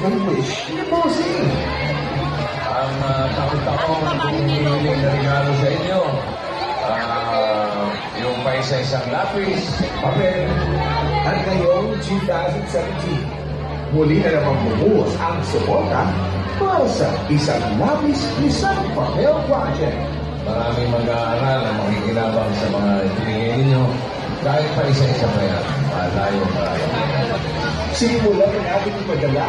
ng wish ni Bossing. Ang taon-taon pumili na regalo sa inyo. Yung pa isa-isang lapis, papel. At ngayong 2017, muli na namang bumuhos ang suporta para sa isang lapis, isang papel project. Maraming mag-aaral na makikinabang sa mga itinigay ninyo. Kahit pa isa-isa pa yan, malayo. Simulan ng ating ipadala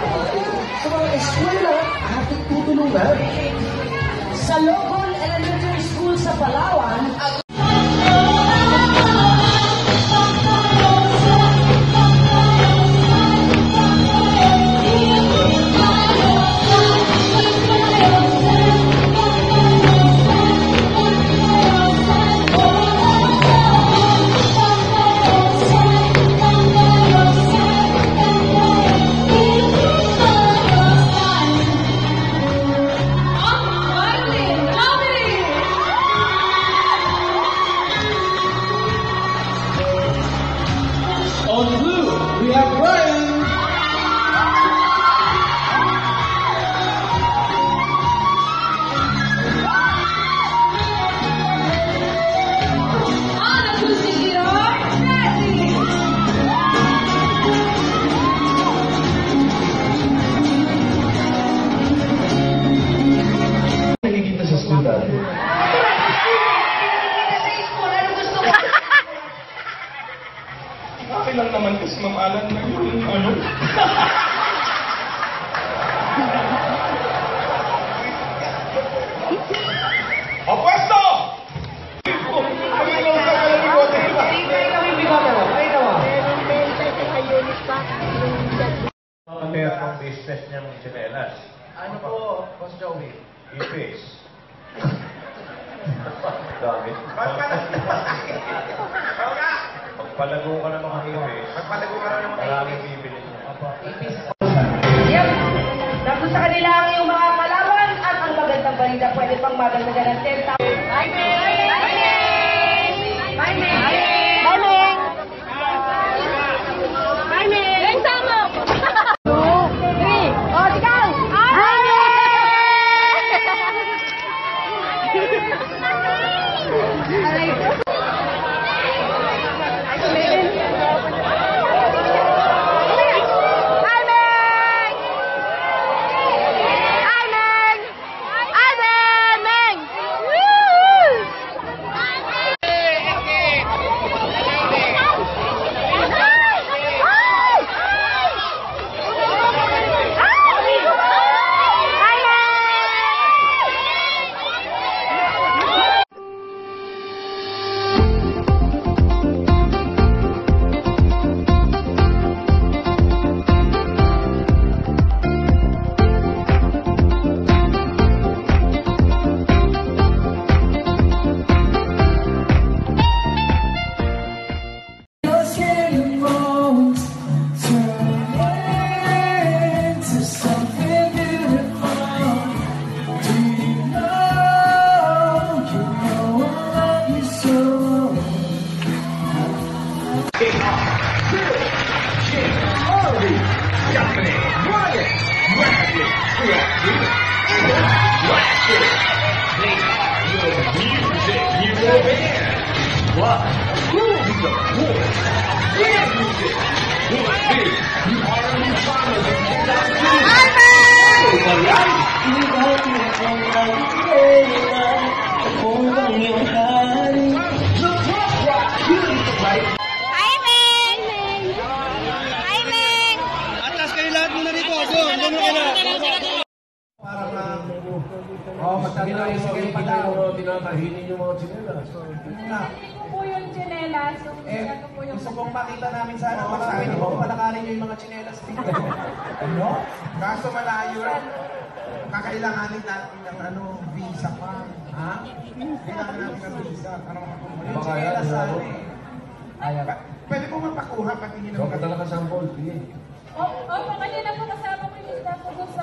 sa mga eskwela ating tutulungan. Sa local elementary school sa Palawan, On blue, we have Brian. on the music ready. Nagiging na sa school natin. Okay lang naman kasi mamalan na yung ano. O pwesto! Mamaya pang business niyang chinelas. Ano po, Boss Joey? Ipis. Dami. Pagpalago ka ng mga ipis, maraming bibili niya. Yep. Tapos sa kanila ang iyong mga kalaban at ang magandang balita pwede pang madagdagan ng 10,000. Bye, Ming! Bye, Ming! Bye, Ming! Bye, Ming! Bye, Ming! Ming, sama! 2, 3, o, ikaw! Bye, Ming! Aray ko! Tinatahinin yung mga chinelas. Ito po yung chinelas. Ito po yung... Gusto kong makita namin sana. Masabi niyo po, palakarin niyo yung mga chinelas dito. Ano? Kaso malayo rin. Kakailanganin natin ng visa pa. Ha? Kailangan natin ng visa. Yung chinelas sana eh. Pwede po mapakuha pati niyo ng... So, padala ka sample. Sige. Opo, kanina po kasama ko yung staff ko sa